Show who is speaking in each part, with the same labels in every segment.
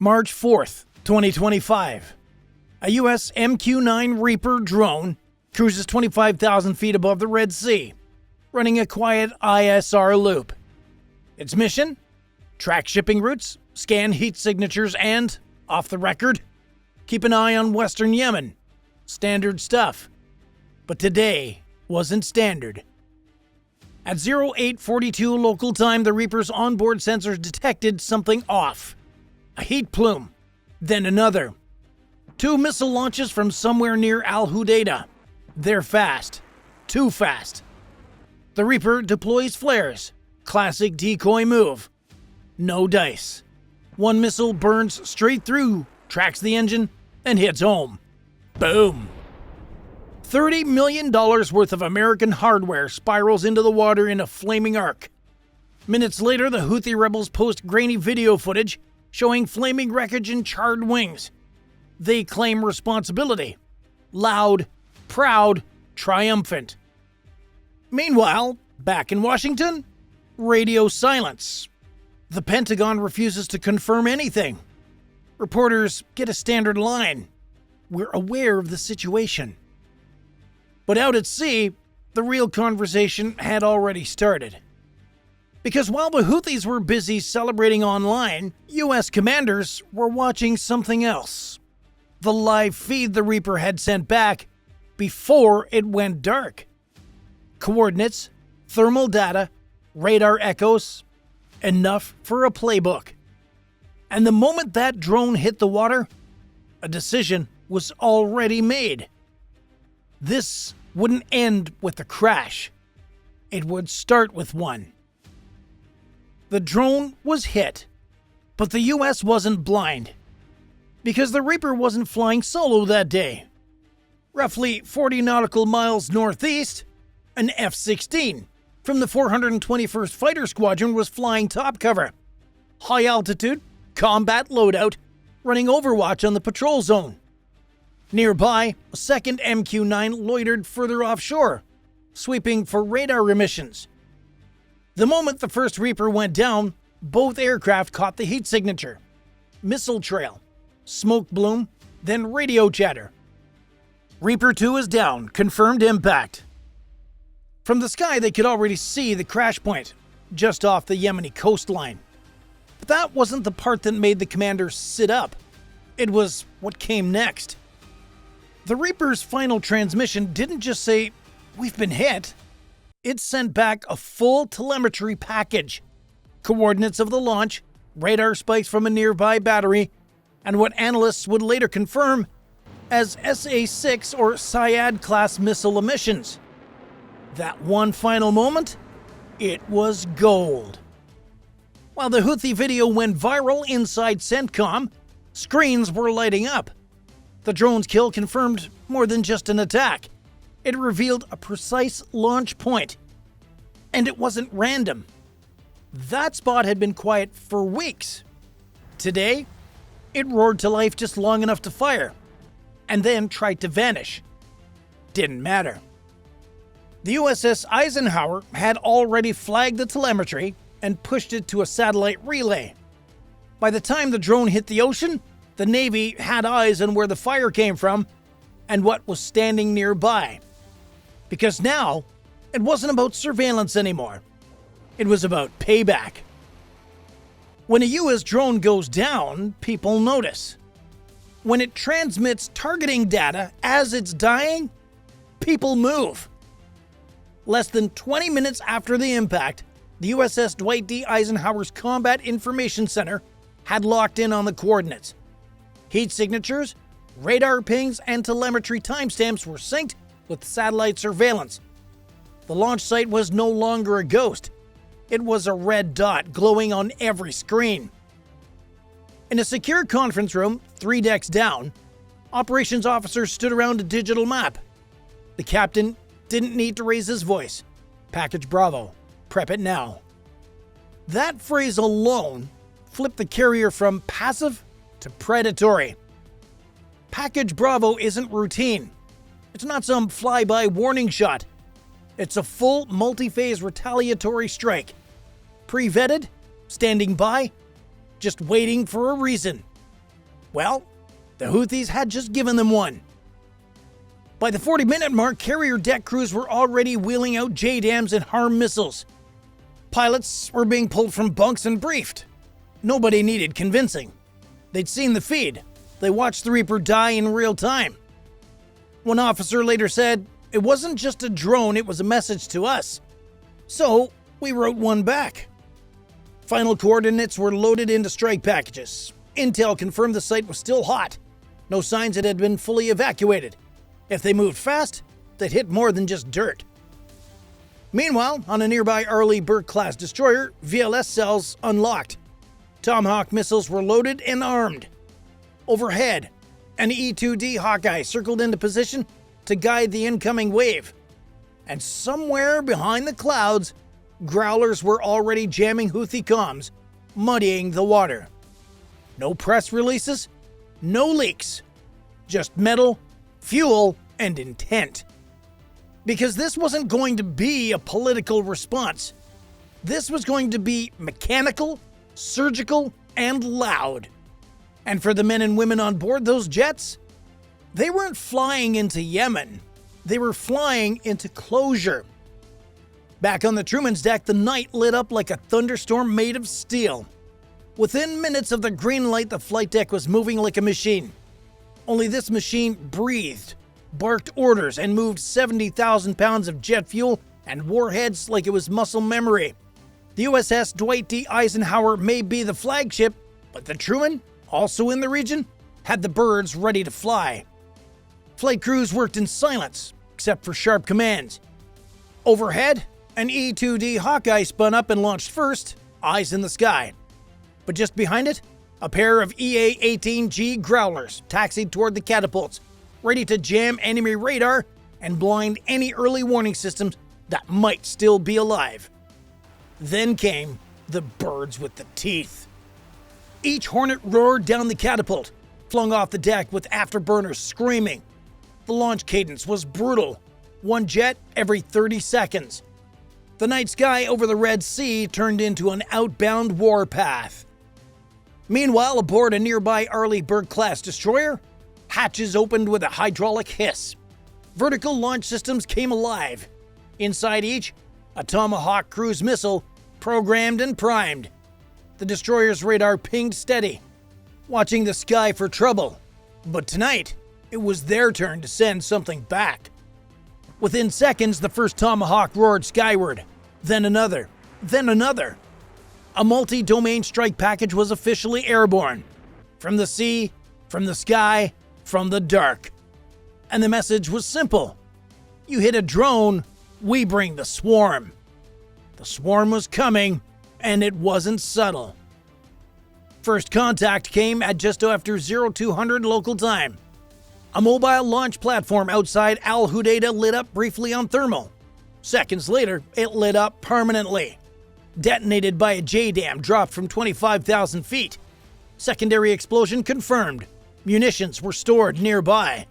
Speaker 1: March 4th, 2025. A U.S. MQ-9 Reaper drone cruises 25,000 feet above the Red Sea, running a quiet ISR loop. Its mission? Track shipping routes, scan heat signatures, and, off the record, keep an eye on Western Yemen. Standard stuff. But today wasn't standard. At 0842 local time, the Reaper's onboard sensors detected something off. A heat plume, then another. 2 missile launches from somewhere near Al Hudaydah. They're fast. Too fast. The Reaper deploys flares. Classic decoy move. No dice. 1 missile burns straight through, tracks the engine, and hits home. Boom. $30 million worth of American hardware spirals into the water in a flaming arc. Minutes later, the Houthi rebels post grainy video footage showing flaming wreckage and charred wings. They claim responsibility. Loud, proud, triumphant. Meanwhile, back in Washington, radio silence. The Pentagon refuses to confirm anything. Reporters get a standard line. We're aware of the situation. But out at sea, the real conversation had already started. Because while the Houthis were busy celebrating online, U.S. commanders were watching something else. The live feed the Reaper had sent back before it went dark. Coordinates, thermal data, radar echoes, enough for a playbook. And the moment that drone hit the water, a decision was already made. This wouldn't end with a crash. It would start with one. The drone was hit, but the U.S. wasn't blind, because the Reaper wasn't flying solo that day. Roughly 40 nautical miles northeast, an F-16 from the 421st Fighter Squadron was flying top cover. High altitude, combat loadout, running overwatch on the patrol zone. Nearby, a second MQ-9 loitered further offshore, sweeping for radar emissions. The moment the first Reaper went down, both aircraft caught the heat signature. Missile trail, smoke bloom, then radio chatter. Reaper 2 is down, confirmed impact. From the sky, they could already see the crash point, just off the Yemeni coastline. But that wasn't the part that made the commanders sit up. It was what came next. The Reaper's final transmission didn't just say, "We've been hit." It sent back a full telemetry package. Coordinates of the launch, radar spikes from a nearby battery, and what analysts would later confirm as SA-6 or Syad-class missile emissions. That one final moment, it was gold. While the Houthi video went viral inside CENTCOM, screens were lighting up. The drone's kill confirmed more than just an attack. It revealed a precise launch point. And it wasn't random. That spot had been quiet for weeks. Today, it roared to life just long enough to fire, and then tried to vanish. Didn't matter. The USS Eisenhower had already flagged the telemetry and pushed it to a satellite relay. By the time the drone hit the ocean, the Navy had eyes on where the fire came from and what was standing nearby. Because now, it wasn't about surveillance anymore. It was about payback. When a U.S. drone goes down, people notice. When it transmits targeting data as it's dying, people move. Less than 20 minutes after the impact, the USS Dwight D. Eisenhower's Combat Information Center had locked in on the coordinates. Heat signatures, radar pings, and telemetry timestamps were synced with satellite surveillance. The launch site was no longer a ghost. It was a red dot glowing on every screen. In a secure conference room, 3 decks down, operations officers stood around a digital map. The captain didn't need to raise his voice. Package Bravo. Prep it now. That phrase alone flipped the carrier from passive to predatory. Package Bravo isn't routine. It's not some flyby warning shot. It's a full multi-phase retaliatory strike. Pre-vetted, standing by, just waiting for a reason. Well, the Houthis had just given them one. By the 40-minute mark, carrier deck crews were already wheeling out JDAMs and HARM missiles. Pilots were being pulled from bunks and briefed. Nobody needed convincing. They'd seen the feed. They watched the Reaper die in real time. One officer later said, "It wasn't just a drone, it was a message to us. So, we wrote one back." Final coordinates were loaded into strike packages. Intel confirmed the site was still hot. No signs it had been fully evacuated. If they moved fast, they'd hit more than just dirt. Meanwhile, on a nearby Arleigh Burke-class destroyer, VLS cells unlocked. Tomahawk missiles were loaded and armed. Overhead, an E-2D Hawkeye circled into position to guide the incoming wave. And somewhere behind the clouds, Growlers were already jamming Houthi comms, muddying the water. No press releases, no leaks. Just metal, fuel, and intent. Because this wasn't going to be a political response. This was going to be mechanical, surgical, and loud. And for the men and women on board those jets, they weren't flying into Yemen. They were flying into closure. Back on the Truman's deck, the night lit up like a thunderstorm made of steel. Within minutes of the green light, the flight deck was moving like a machine. Only this machine breathed, barked orders, and moved 70,000 pounds of jet fuel and warheads like it was muscle memory. The USS Dwight D. Eisenhower may be the flagship, but the Truman, also in the region, had the birds ready to fly. Flight crews worked in silence, except for sharp commands. Overhead, an E-2D Hawkeye spun up and launched first, eyes in the sky. But just behind it, a pair of EA-18G Growlers taxied toward the catapults, ready to jam enemy radar and blind any early warning systems that might still be alive. Then came the birds with the teeth. Each Hornet roared down the catapult, flung off the deck with afterburners screaming. The launch cadence was brutal, one jet every 30 seconds. The night sky over the Red Sea turned into an outbound warpath. Meanwhile, aboard a nearby Arleigh Burke-class destroyer, hatches opened with a hydraulic hiss. Vertical launch systems came alive. Inside each, a Tomahawk cruise missile, programmed and primed. The destroyer's radar pinged steady, watching the sky for trouble. But tonight, it was their turn to send something back. Within seconds, the first Tomahawk roared skyward, then another, then another. A multi-domain strike package was officially airborne. From the sea, from the sky, from the dark. And the message was simple. You hit a drone, we bring the swarm. The swarm was coming, and it wasn't subtle. First contact came at just after 0200 local time. A mobile launch platform outside Al Hudaydah lit up briefly on thermal. Seconds later, it lit up permanently. Detonated by a JDAM dropped from 25,000 feet. Secondary explosion confirmed. Munitions were stored nearby.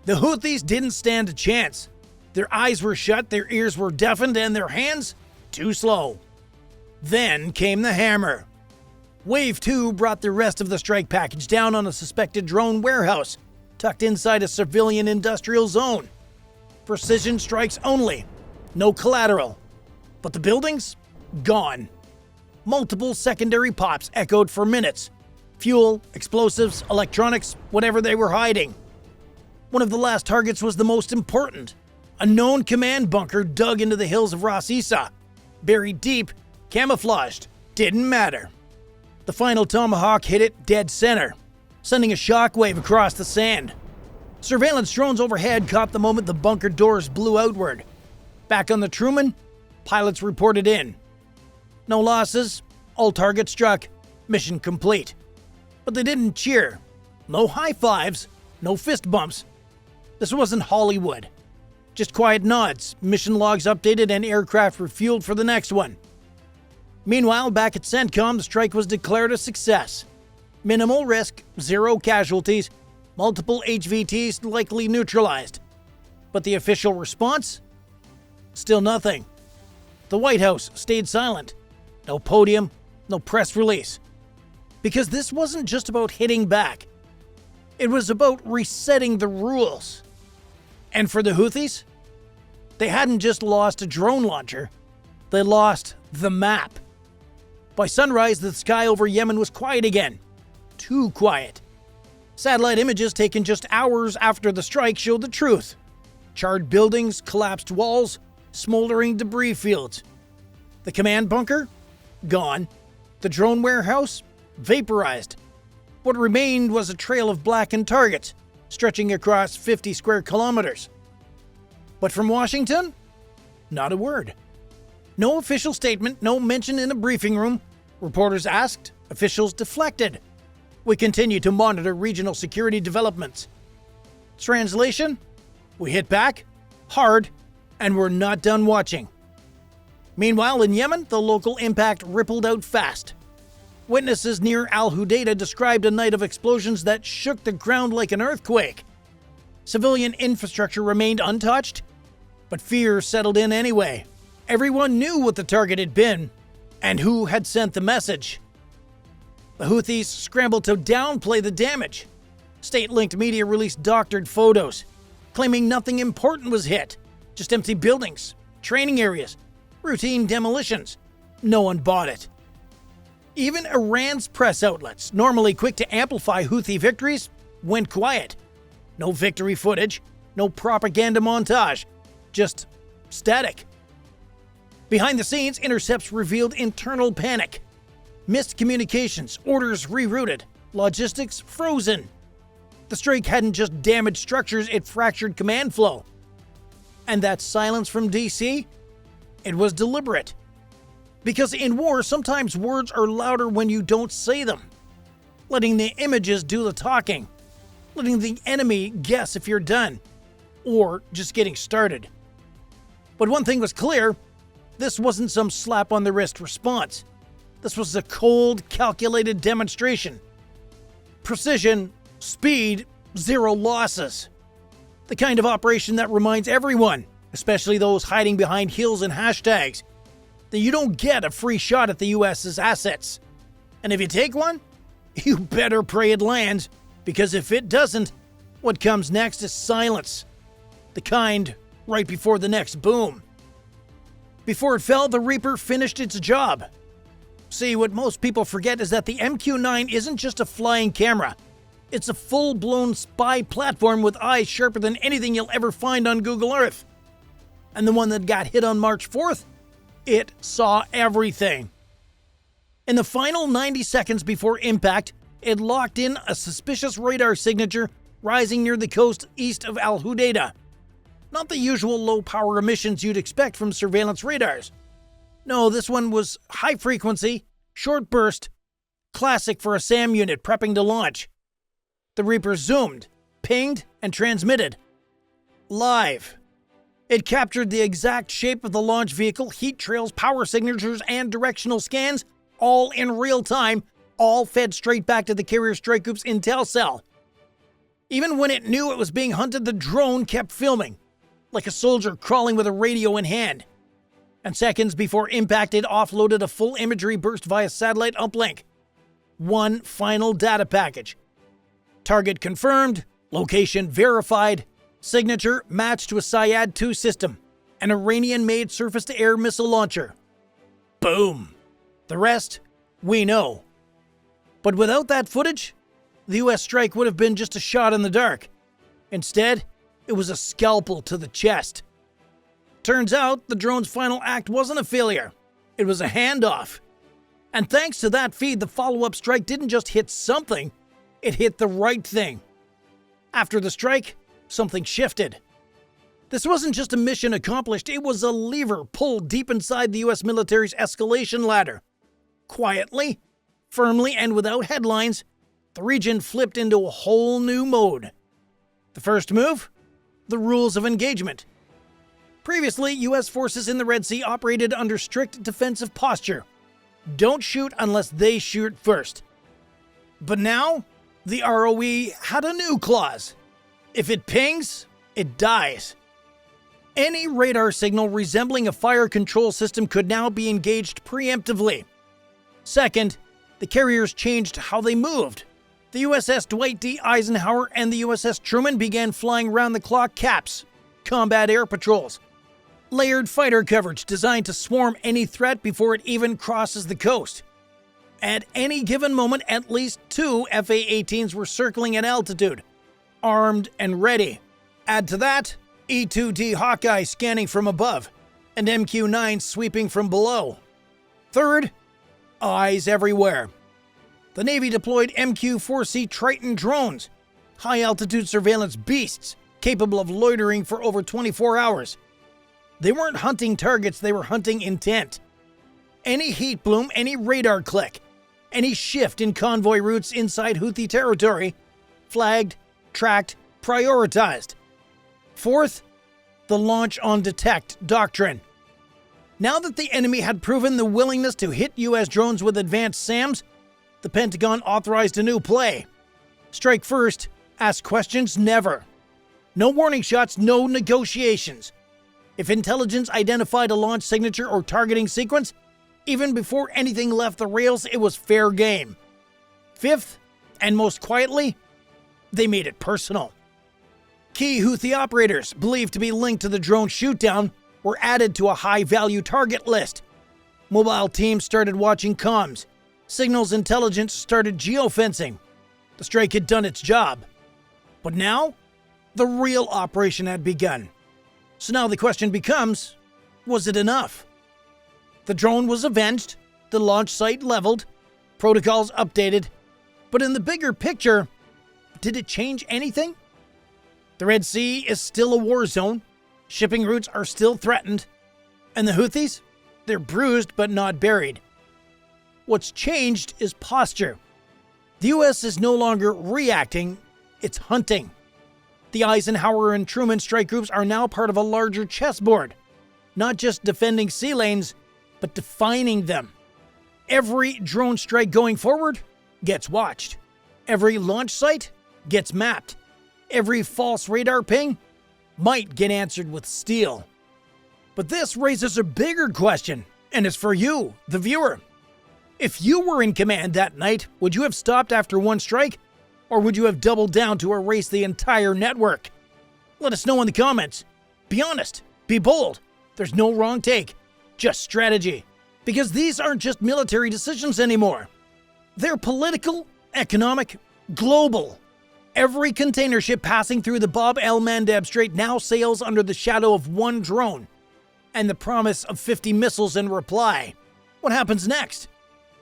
Speaker 1: The Houthis didn't stand a chance. Their eyes were shut, their ears were deafened, and their hands too slow. Then came the hammer. Wave 2 brought the rest of the strike package down on a suspected drone warehouse, tucked inside a civilian industrial zone. Precision strikes only, no collateral. But the buildings? Gone. Multiple secondary pops echoed for minutes. Fuel, explosives, electronics, whatever they were hiding. One of the last targets was the most important. A known command bunker dug into the hills of Ras Isa. Buried deep, camouflaged, didn't matter. The final Tomahawk hit it dead center, sending a shockwave across the sand. Surveillance drones overhead caught the moment the bunker doors blew outward. Back on the Truman, pilots reported in. No losses, all targets struck, mission complete. But they didn't cheer. No high fives, no fist bumps. This wasn't Hollywood. Just quiet nods, mission logs updated, and aircraft refueled for the next one. Meanwhile, back at CENTCOM, the strike was declared a success. Minimal risk, 0 casualties, multiple HVTs likely neutralized. But the official response? Still nothing. The White House stayed silent. No podium, no press release. Because this wasn't just about hitting back. It was about resetting the rules. And for the Houthis, they hadn't just lost a drone launcher, they lost the map. By sunrise, the sky over Yemen was quiet again. Too quiet. Satellite images taken just hours after the strike showed the truth. Charred buildings, collapsed walls, smoldering debris fields. The command bunker? Gone. The drone warehouse? Vaporized. What remained was a trail of blackened targets, stretching across 50 square kilometers. But from Washington? Not a word. No official statement, no mention in a briefing room. Reporters asked, officials deflected. We continue to monitor regional security developments. Translation? We hit back, hard, and we're not done watching. Meanwhile, in Yemen, the local impact rippled out fast. Witnesses near Al-Hudaydah described a night of explosions that shook the ground like an earthquake. Civilian infrastructure remained untouched, but fear settled in anyway. Everyone knew what the target had been and who had sent the message. The Houthis scrambled to downplay the damage. State-linked media released doctored photos, claiming nothing important was hit, just empty buildings, training areas, routine demolitions. No one bought it. Even Iran's press outlets, normally quick to amplify Houthi victories, went quiet. No victory footage, no propaganda montage, just static. Behind the scenes, intercepts revealed internal panic. Missed communications, orders rerouted, logistics frozen. The strike hadn't just damaged structures, it fractured command flow. And that silence from DC? It was deliberate. Because in war, sometimes words are louder when you don't say them. Letting the images do the talking. Letting the enemy guess if you're done. Or just getting started. But one thing was clear. This wasn't some slap-on-the-wrist response. This was a cold, calculated demonstration. Precision, speed, zero losses. The kind of operation that reminds everyone, especially those hiding behind hills and hashtags, that you don't get a free shot at the US's assets. And if you take one, you better pray it lands, because if it doesn't, what comes next is silence. The kind right before the next boom. Before it fell, the Reaper finished its job. See, what most people forget is that the MQ-9 isn't just a flying camera. It's a full-blown spy platform with eyes sharper than anything you'll ever find on Google Earth. And the one that got hit on March 4th? It saw everything. In the final 90 seconds before impact, it locked in a suspicious radar signature rising near the coast east of Al-Hudaydah. Not the usual low-power emissions you'd expect from surveillance radars. No, this one was high-frequency, short burst, classic for a SAM unit prepping to launch. The Reaper zoomed, pinged, and transmitted. Live. It captured the exact shape of the launch vehicle, heat trails, power signatures, and directional scans, all in real time, all fed straight back to the carrier strike group's intel cell. Even when it knew it was being hunted, the drone kept filming, like a soldier crawling with a radio in hand. And seconds before impact, it offloaded a full imagery burst via satellite uplink. One final data package. Target confirmed, location verified, signature matched to a Syad-2 system, an Iranian-made surface-to-air missile launcher. Boom. The rest, we know. But without that footage, the US strike would have been just a shot in the dark. Instead, it was a scalpel to the chest. Turns out, the drone's final act wasn't a failure. It was a handoff. And thanks to that feed, the follow-up strike didn't just hit something, it hit the right thing. After the strike, something shifted. This wasn't just a mission accomplished, it was a lever pulled deep inside the US military's escalation ladder. Quietly, firmly, and without headlines, the region flipped into a whole new mode. The first move? The rules of engagement. Previously, US forces in the Red Sea operated under strict defensive posture. Don't shoot unless they shoot first. But now, the ROE had a new clause. If it pings, it dies. Any radar signal resembling a fire control system could now be engaged preemptively. Second, the carriers changed how they moved. The USS Dwight D. Eisenhower and the USS Truman began flying round-the-clock CAPs, combat air patrols, layered fighter coverage designed to swarm any threat before it even crosses the coast. At any given moment, at least 2 FA-18s were circling at altitude, armed and ready. Add to that, E-2D Hawkeye scanning from above, and MQ-9 sweeping from below. Third, eyes everywhere. The Navy deployed MQ-4C Triton drones, high-altitude surveillance beasts capable of loitering for over 24 hours. They weren't hunting targets, they were hunting intent. Any heat bloom, any radar click, any shift in convoy routes inside Houthi territory, flagged, tracked, prioritized. Fourth, the launch on detect doctrine. Now that the enemy had proven the willingness to hit U.S. drones with advanced SAMs, the Pentagon authorized a new play. Strike first, ask questions never. No warning shots, no negotiations. If intelligence identified a launch signature or targeting sequence, even before anything left the rails, it was fair game. Fifth, and most quietly, they made it personal. Key Houthi operators, believed to be linked to the drone shootdown, were added to a high-value target list. Mobile teams started watching comms. Signals intelligence started geofencing. The strike had done its job. But now, the real operation had begun. So now the question becomes, was it enough? The drone was avenged, the launch site leveled, protocols updated, but in the bigger picture, did it change anything? The Red Sea is still a war zone, shipping routes are still threatened, and the Houthis? They're bruised but not buried. What's changed is posture. The U.S. is no longer reacting, it's hunting. The Eisenhower and Truman strike groups are now part of a larger chessboard, not just defending sea lanes, but defining them. Every drone strike going forward gets watched. Every launch site gets mapped. Every false radar ping might get answered with steel. But this raises a bigger question, and it's for you, the viewer. If you were in command that night, would you have stopped after one strike? Or would you have doubled down to erase the entire network? Let us know in the comments. Be honest. Be bold. There's no wrong take. Just strategy. Because these aren't just military decisions anymore. They're political, economic, global. Every container ship passing through the Bab el-Mandeb Strait now sails under the shadow of one drone and the promise of 50 missiles in reply. What happens next?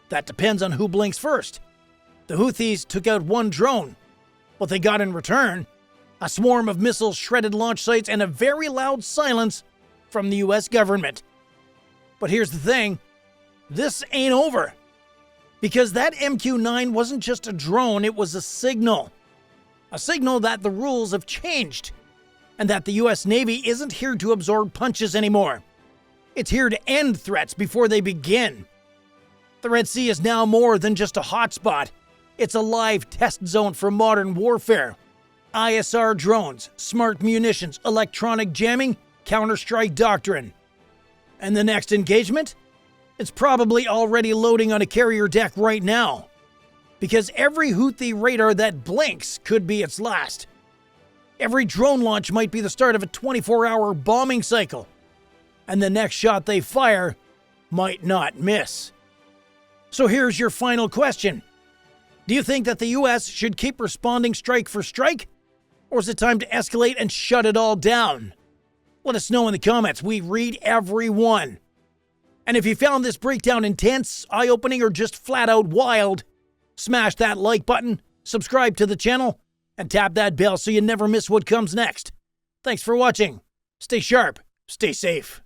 Speaker 1: That depends on who blinks first. The Houthis took out one drone. What they got in return? A swarm of missiles, shredded launch sites, and a very loud silence from the US government. But here's the thing. This ain't over. Because that MQ-9 wasn't just a drone, it was a signal. A signal that the rules have changed. And that the US Navy isn't here to absorb punches anymore. It's here to end threats before they begin. The Red Sea is now more than just a hotspot. It's a live test zone for modern warfare. ISR drones, smart munitions, electronic jamming, counter-strike doctrine. And the next engagement? It's probably already loading on a carrier deck right now. Because every Houthi radar that blinks could be its last. Every drone launch might be the start of a 24-hour bombing cycle. And the next shot they fire might not miss. So here's your final question. Do you think that the US should keep responding strike for strike? Or is it time to escalate and shut it all down? Let us know in the comments. We read every one. And if you found this breakdown intense, eye-opening, or just flat out wild, smash that like button, subscribe to the channel, and tap that bell so you never miss what comes next. Thanks for watching. Stay sharp. Stay safe.